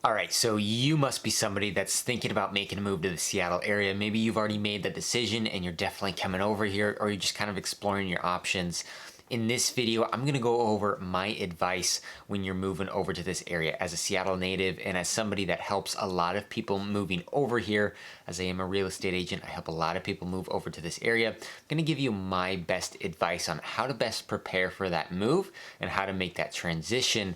All right, so you must be somebody that's thinking about making a move to the Seattle area. Maybe you've already made the decision and you're definitely coming over here, or you're just kind of exploring your options. In this video, I'm gonna go over my advice when you're moving over to this area as a Seattle native and as somebody that helps a lot of people moving over here. As I am a real estate agent, I help a lot of people move over to this area. I'm gonna give you my best advice on how to best prepare for that move and how to make that transition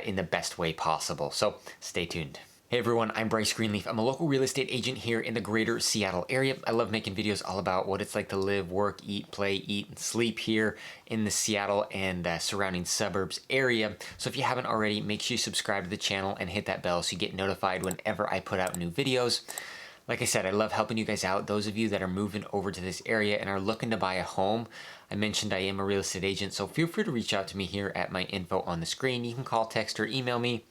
in the best way possible. So stay tuned. Hey everyone, I'm Bryce Greenleaf. I'm a local real estate agent here in the greater Seattle area. I love making videos all about what it's like to live, work, eat, play, eat, and sleep here in the Seattle and surrounding suburbs area. So if you haven't already, make sure you subscribe to the channel and hit that bell so you get notified whenever I put out new videos. Like I said, I love helping you guys out. Those of you that are moving over to this area and are looking to buy a home, I mentioned I am a real estate agent, so feel free to reach out to me here at my info on the screen. You can call, text, or email me,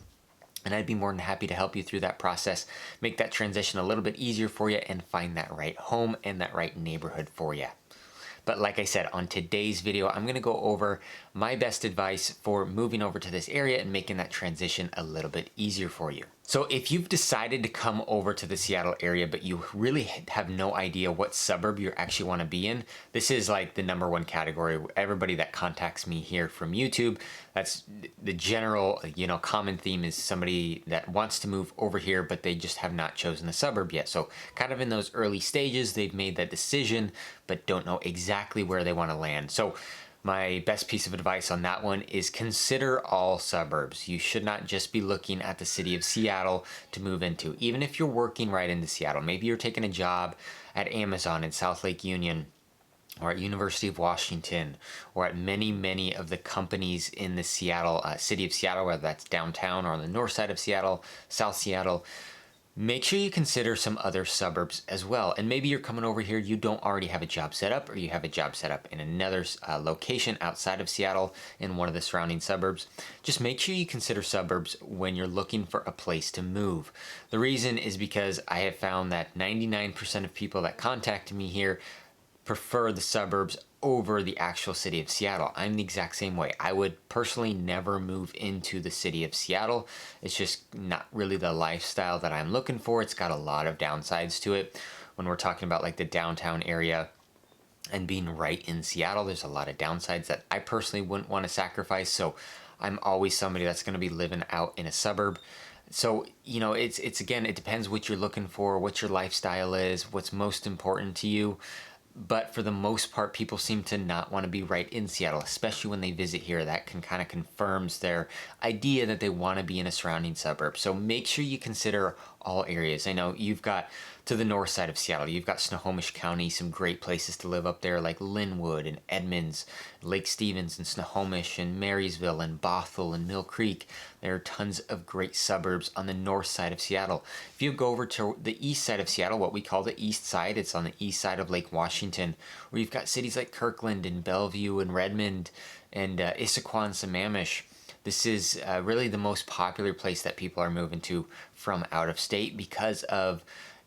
and I'd be more than happy to help you through that process, make that transition a little bit easier for you, and find that right home and that right neighborhood for you. But like I said, on today's video, I'm gonna go over my best advice for moving over to this area and making that transition a little bit easier for you. So if you've decided to come over to the Seattle area, but you really have no idea what suburb you actually want to be in, this is like the #1 category. Everybody that contacts me here from YouTube, that's the general, common theme is somebody that wants to move over here, but they just have not chosen the suburb yet. So kind of in those early stages, they've made that decision, but don't know exactly where they want to land. So my best piece of advice on that one is consider all suburbs. You should not just be looking at the city of Seattle to move into. Even if you're working right into Seattle, maybe you're taking a job at Amazon in South Lake Union, or at University of Washington, or at many of the companies in the Seattle, city of Seattle, whether that's downtown or on the north side of Seattle, South Seattle. Make sure you consider some other suburbs as well. And maybe you're coming over here, you don't already have a job set up, or you have a job set up in another location outside of Seattle in one of the surrounding suburbs. Just make sure you consider suburbs when you're looking for a place to move. The reason is because I have found that 99% of people that contact me here prefer the suburbs over the actual city of Seattle. I'm the exact same way. I would personally never move into the city of Seattle. It's just not really the lifestyle that I'm looking for. It's got a lot of downsides to it. When we're talking about like the downtown area and being right in Seattle, there's a lot of downsides that I personally wouldn't want to sacrifice. So I'm always somebody that's going to be living out in a suburb. So, it's again, it depends what you're looking for, what your lifestyle is, what's most important to you. But for the most part, people seem to not want to be right in Seattle, especially when they visit here. That can kind of confirms their idea that they want to be in a surrounding suburb. So make sure you consider all areas. I know you've got to the north side of Seattle, you've got Snohomish County, some great places to live up there like Linwood and Edmonds, Lake Stevens and Snohomish and Marysville and Bothell and Mill Creek. There are tons of great suburbs on the north side of Seattle. If you go over to the east side of Seattle, what we call the east side, it's on the east side of Lake Washington, where you've got cities like Kirkland and Bellevue and Redmond and Issaquah and Sammamish. This is really the most popular place that people are moving to from out of state because of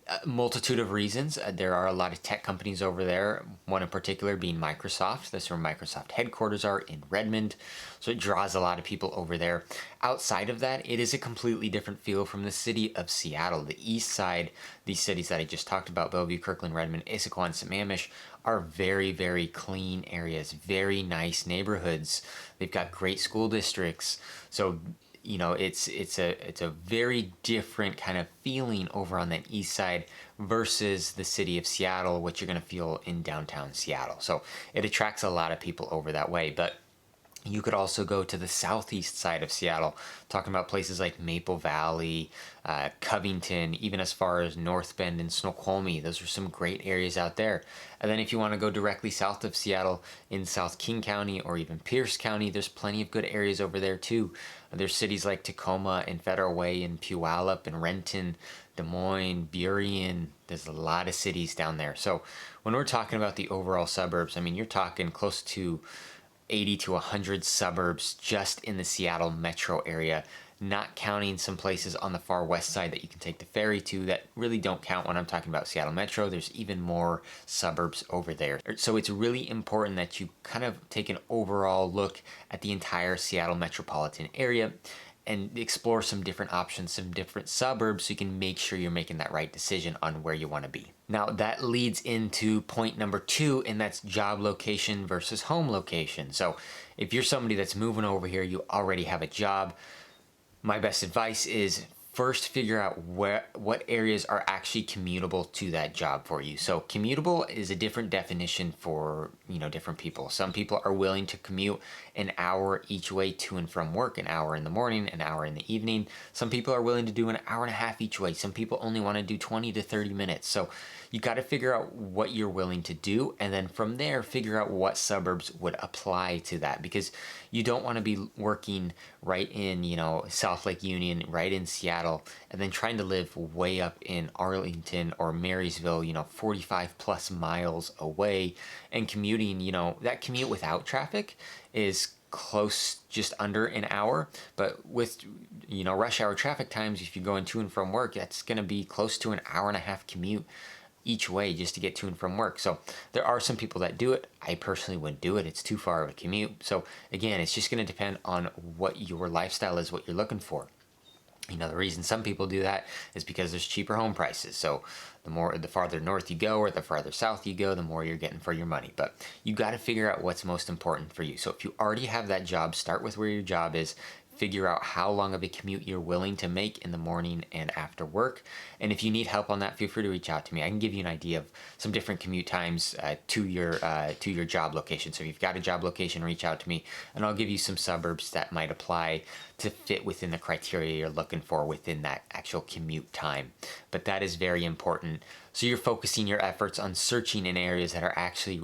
a multitude of reasons. There are a lot of tech companies over there, one in particular being Microsoft. That's where Microsoft headquarters are, in Redmond. So it draws a lot of people over there. Outside of that, it is a completely different feel from the city of Seattle. The east side, these cities that I just talked about, Bellevue, Kirkland, Redmond, Issaquah, and Sammamish, are very clean areas, very nice neighborhoods. They've got great school districts. So it's a very different kind of feeling over on that east side versus the city of Seattle, what you're going to feel in downtown Seattle. So it attracts a lot of people over that way. But you could also go to the southeast side of Seattle, talking about places like Maple Valley, Covington, even as far as North Bend and Snoqualmie. Those are some great areas out there. And then if you want to go directly south of Seattle in South King County or even Pierce County, there's plenty of good areas over there too. There's cities like Tacoma and Federal Way and Puyallup and Renton, Des Moines, Burien. There's a lot of cities down there. So when we're talking about the overall suburbs, I mean, you're talking close to 80 to 100 suburbs just in the Seattle metro area, not counting some places on the far west side that you can take the ferry to that really don't count when I'm talking about Seattle metro. There's even more suburbs over there. So it's really important that you kind of take an overall look at the entire Seattle metropolitan area and explore some different options, some different suburbs, so you can make sure you're making that right decision on where you want to be. Now that leads into point number 2, and that's job location versus home location. So if you're somebody that's moving over here, you already have a job, my best advice is first figure out what areas are actually commutable to that job for you. So commutable is a different definition for, different people. Some people are willing to commute an hour each way to and from work, an hour in the morning, an hour in the evening. Some people are willing to do an hour and a half each way. Some people only want to do 20 to 30 minutes. So you got to figure out what you're willing to do, and then from there figure out what suburbs would apply to that, because you don't want to be working right in South Lake Union, right in Seattle, and then trying to live way up in Arlington or Marysville, 45 plus miles away, and commuting. That commute without traffic is close, just under an hour, but with rush hour traffic times, if you're going to and from work, that's going to be close to an hour and a half commute each way just to get to and from work. So there are some people that do it. I personally wouldn't do it. It's too far of a commute. So again, it's just going to depend on what your lifestyle is, what you're looking for. The reason some people do that is because there's cheaper home prices. So the farther north you go or the farther south you go, the more you're getting for your money. But you got to figure out what's most important for you. So if you already have that job, start with where your job is. Figure out how long of a commute you're willing to make in the morning and after work. And if you need help on that, feel free to reach out to me. I can give you an idea of some different commute times to your job location. So if you've got a job location, reach out to me, and I'll give you some suburbs that might apply to fit within the criteria you're looking for within that actual commute time. But that is very important. So you're focusing your efforts on searching in areas that are actually,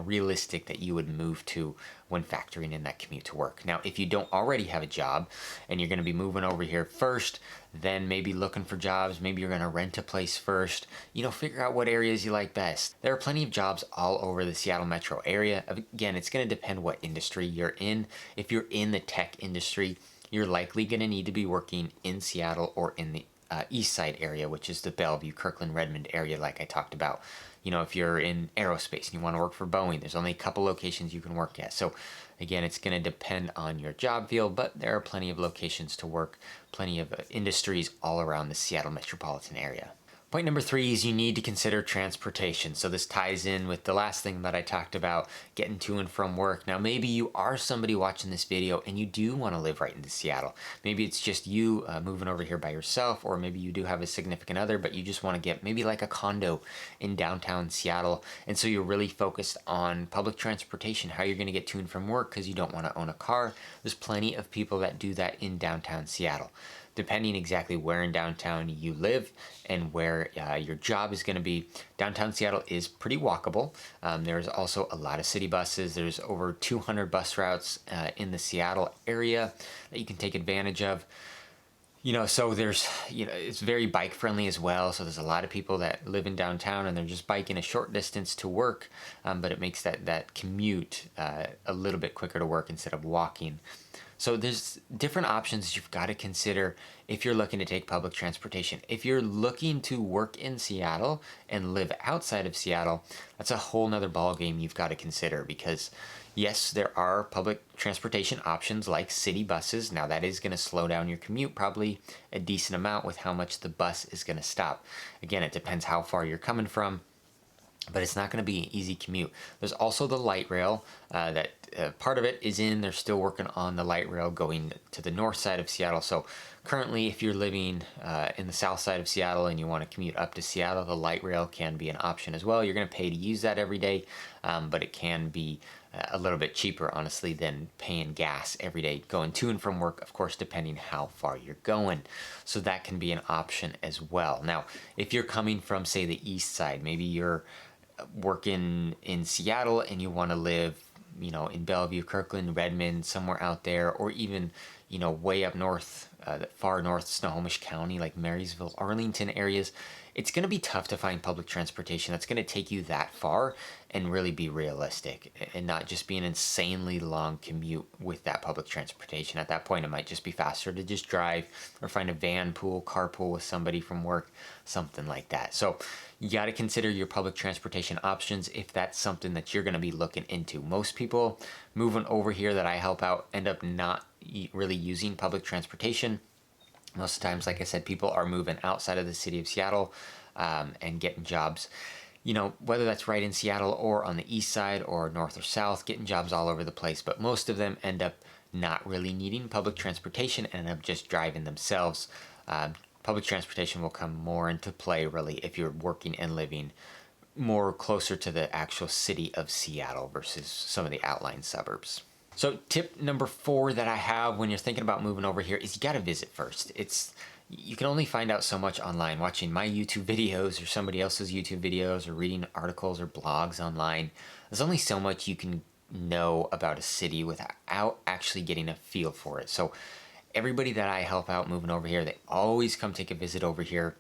realistic that you would move to when factoring in that commute to work. Now, if you don't already have a job and you're going to be moving over here first, then maybe looking for jobs, maybe you're going to rent a place first, figure out what areas you like best. There are plenty of jobs all over the Seattle metro area. Again, it's going to depend what industry you're in. If you're in the tech industry, you're likely going to need to be working in Seattle or in the east side area, which is the Bellevue, Kirkland, Redmond area like I talked about. If you're in aerospace and you want to work for Boeing, there's only a couple locations you can work at. So again, it's going to depend on your job field, but there are plenty of locations to work, plenty of industries all around the Seattle metropolitan area. Point number 3 is you need to consider transportation. So this ties in with the last thing that I talked about, getting to and from work. Now, maybe you are somebody watching this video and you do want to live right in Seattle. Maybe it's just you moving over here by yourself, or maybe you do have a significant other, but you just want to get maybe like a condo in downtown Seattle. And so you're really focused on public transportation, how you're going to get to and from work because you don't want to own a car. There's plenty of people that do that in downtown Seattle. Depending exactly where in downtown you live and where your job is going to be, downtown Seattle is pretty walkable. There's also a lot of city buses. There's over 200 bus routes in the Seattle area that you can take advantage of. So there's, it's very bike friendly as well. So there's a lot of people that live in downtown and they're just biking a short distance to work, but it makes that commute a little bit quicker to work instead of walking. So there's different options you've got to consider if you're looking to take public transportation. If you're looking to work in Seattle and live outside of Seattle, that's a whole nother ballgame you've got to consider, because yes, there are public transportation options like city buses. Now that is going to slow down your commute probably a decent amount with how much the bus is going to stop. Again, it depends how far you're coming from, but it's not going to be an easy commute. There's also the light rail that part of it is they're still working on the light rail going to the north side of Seattle. So currently, if you're living in the south side of Seattle and you want to commute up to Seattle, the light rail can be an option as well. You're going to pay to use that every day, but it can be a little bit cheaper, honestly, than paying gas every day going to and from work, of course, depending how far you're going. So that can be an option as well. Now, if you're coming from, say, the east side, maybe you're working in Seattle and you want to live in Bellevue, Kirkland, Redmond, somewhere out there, or even, way up north, far north, Snohomish County, like Marysville, Arlington areas, it's going to be tough to find public transportation that's going to take you that far and really be realistic and not just be an insanely long commute with that public transportation. At that point, it might just be faster to just drive or find a van pool, carpool with somebody from work, something like that. So you got to consider your public transportation options if that's something that you're going to be looking into. Most people moving over here that I help out end up not really using public transportation. Most of the times, like I said, people are moving outside of the city of Seattle and getting jobs, whether that's right in Seattle or on the east side or north or south, getting jobs all over the place. But most of them end up not really needing public transportation and end up just driving themselves. Public transportation will come more into play, really, if you're working and living more closer to the actual city of Seattle versus some of the outlying suburbs. So tip number 4 that I have when you're thinking about moving over here is you got to visit first. You can only find out so much online, watching my YouTube videos or somebody else's YouTube videos or reading articles or blogs online. There's only so much you can know about a city without actually getting a feel for it. So everybody that I help out moving over here, they always come take a visit over here.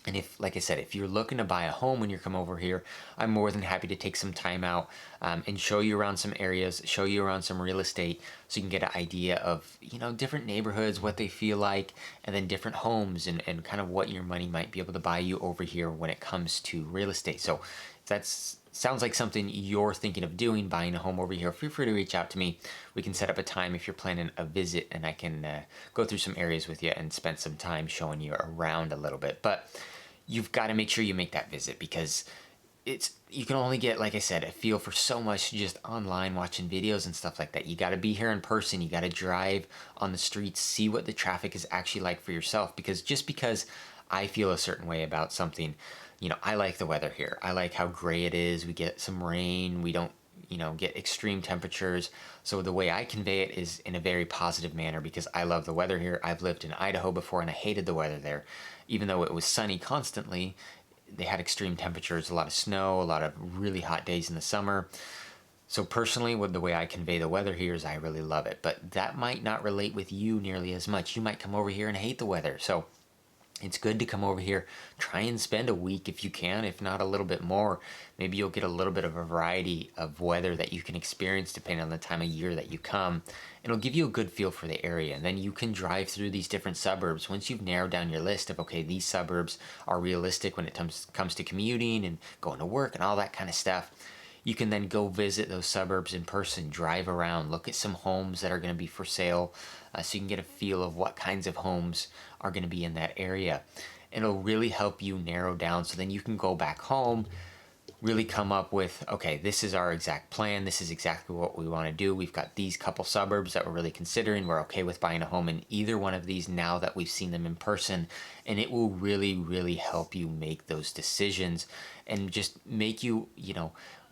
And like I said, if you're looking to buy a home when you come over here, I'm more than happy to take some time out and show you around some areas, show you around some real estate so you can get an idea of, different neighborhoods, what they feel like, and then different homes and kind of what your money might be able to buy you over here when it comes to real estate. So if sounds like something you're thinking of doing, buying a home over here, feel free to reach out to me. We can set up a time if you're planning a visit, and I can go through some areas with you and spend some time showing you around a little bit. But you've got to make sure you make that visit, because you can only get, like I said, a feel for so much just online watching videos and stuff like that. You got to be here in person. You got to drive on the streets, see what the traffic is actually like for yourself, because just because I feel a certain way about something, I like the weather here. I like how gray it is. We get some rain. We don't, get extreme temperatures. So the way I convey it is in a very positive manner, because I love the weather here. I've lived in Idaho before and I hated the weather there. Even though it was sunny constantly, they had extreme temperatures, a lot of snow, a lot of really hot days in the summer. So personally, with the way I convey the weather here is I really love it. But that might not relate with you nearly as much. You might come over here and hate the weather. So it's good to come over here, try and spend a week if you can, if not a little bit more. Maybe you'll get a little bit of a variety of weather that you can experience depending on the time of year that you come. It'll give you a good feel for the area, and then you can drive through these different suburbs. Once you've narrowed down your list of, okay, these suburbs are realistic when it comes to commuting and going to work and all that kind of stuff, you can then go visit those suburbs in person, drive around, look at some homes that are going to be for sale, so you can get a feel of what kinds of homes are going to be in that area. It'll really help you narrow down, so then you can go back home, really come up with, okay, this is our exact plan. This is exactly what we want to do. We've got these couple suburbs that we're really considering. We're okay with buying a home in either one of these now that we've seen them in person. And it will really, really help you make those decisions and just make you,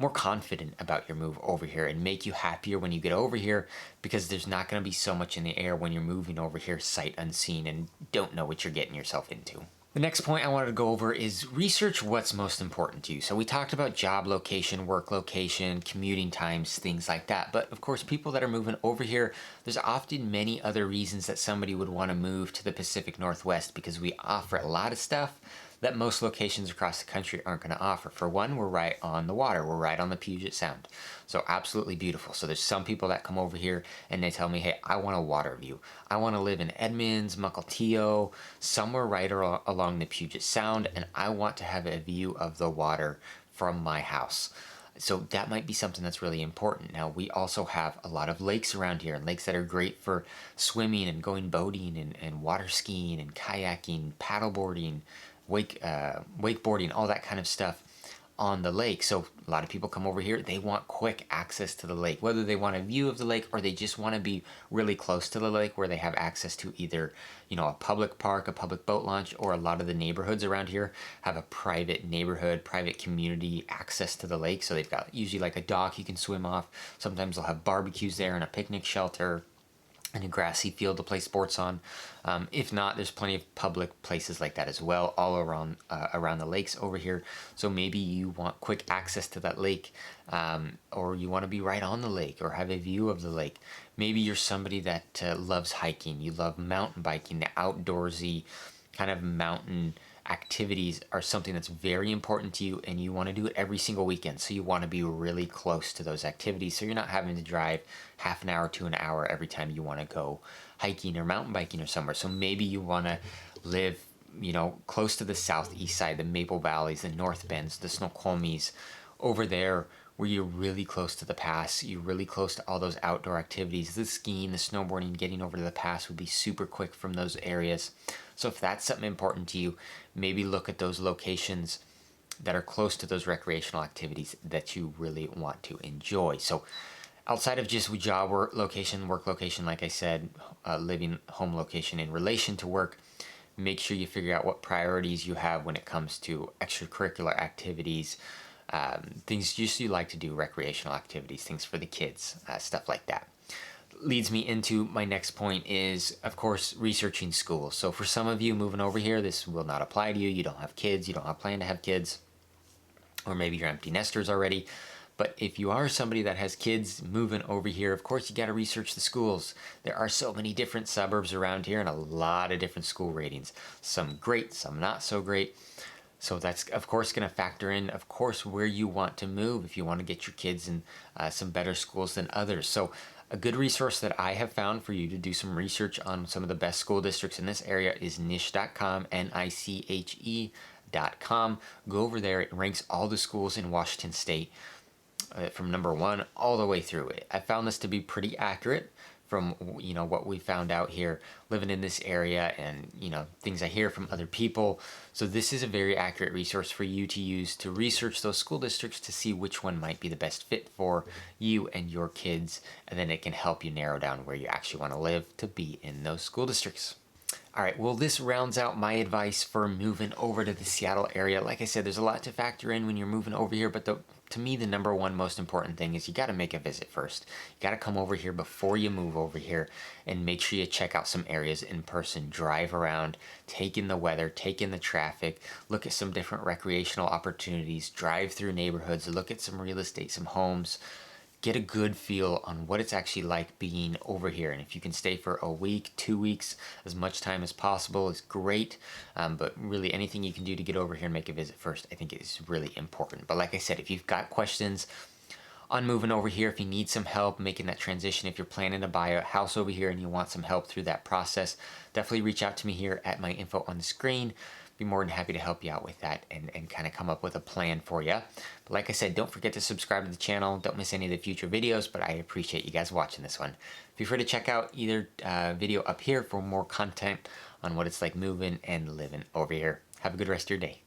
more confident about your move over here and make you happier when you get over here, because there's not going to be so much in the air when you're moving over here sight unseen and don't know what you're getting yourself into. The next point I wanted to go over is research what's most important to you. So we talked about job location, work location, commuting times, things like that. But of course, people that are moving over here, there's often many other reasons that somebody would want to move to the Pacific Northwest, because we offer a lot of stuff that most locations across the country aren't going to offer. For one, we're right on the water. We're right on the Puget Sound. So absolutely beautiful. So there's some people that come over here and they tell me, hey, I want a water view. I want to live in Edmonds, Mukilteo, somewhere right along the Puget Sound, and I want to have a view of the water from my house. So that might be something that's really important. Now, we also have a lot of lakes around here, and lakes that are great for swimming and going boating and water skiing and kayaking, paddleboarding, wakeboarding, all that kind of stuff on the lake. So a lot of people come over here, they want quick access to the lake, whether they want a view of the lake or they just want to be really close to the lake where they have access to either, a public park, a public boat launch, or a lot of the neighborhoods around here have a private neighborhood, private community access to the lake. So they've got usually like a dock you can swim off. Sometimes they'll have barbecues there and a picnic shelter and a grassy field to play sports on. If not, there's plenty of public places like that as well, all around the lakes over here. So maybe you want quick access to that lake, or you want to be right on the lake or have a view of the lake. Maybe you're somebody that loves hiking. You love mountain biking. The outdoorsy kind of mountain activities are something that's very important to you, and you want to do it every single weekend. So you want to be really close to those activities, so you're not having to drive half an hour to an hour every time you want to go hiking or mountain biking or somewhere. So maybe you want to live, close to the southeast side, the Maple Valleys, the North Bends, the Snoqualmies, over there where you're really close to the pass, you're really close to all those outdoor activities. The skiing, the snowboarding, getting over to the pass would be super quick from those areas. So if that's something important to you, maybe look at those locations that are close to those recreational activities that you really want to enjoy. So outside of just job work location, like I said, living home location in relation to work, make sure you figure out what priorities you have when it comes to extracurricular activities, things just you like to do, recreational activities, things for the kids, stuff like that. Leads me into my next point is, of course, researching schools. So for some of you moving over here, this will not apply to you. You don't have kids, you don't have plan to have kids, or maybe you're empty nesters already. But if you are somebody that has kids moving over here, of course, you got to research the schools. There are so many different suburbs around here and a lot of different school ratings. Some great, some not so great. So that's, of course, going to factor in, of course, where you want to move if you want to get your kids in some better schools than others. So a good resource that I have found for you to do some research on some of the best school districts in this area is niche.com, NICHE.com. Go over there. It ranks all the schools in Washington State from number 1 all the way through it. I found this to be pretty accurate from what we found out here living in this area and things I hear from other people. So this is a very accurate resource for you to use to research those school districts to see which one might be the best fit for you and your kids, and then it can help you narrow down where you actually want to live to be in those school districts. All right, well, this rounds out my advice for moving over to the Seattle area. Like I said, there's a lot to factor in when you're moving over here, but to me, the number one most important thing is you got to make a visit first. You got to come over here before you move over here and make sure you check out some areas in person. Drive around, take in the weather, take in the traffic, look at some different recreational opportunities, drive through neighborhoods, look at some real estate, some homes. Get a good feel on what it's actually like being over here. And if you can stay for a week, 2 weeks, as much time as possible is great. But really anything you can do to get over here and make a visit first, I think is really important. But like I said, if you've got questions on moving over here, if you need some help making that transition, if you're planning to buy a house over here and you want some help through that process, definitely reach out to me here at my info on the screen. Be more than happy to help you out with that and kind of come up with a plan for you. But like I said, don't forget to subscribe to the channel. Don't miss any of the future videos, but I appreciate you guys watching this one. Feel free to check out either video up here for more content on what it's like moving and living over here. Have a good rest of your day.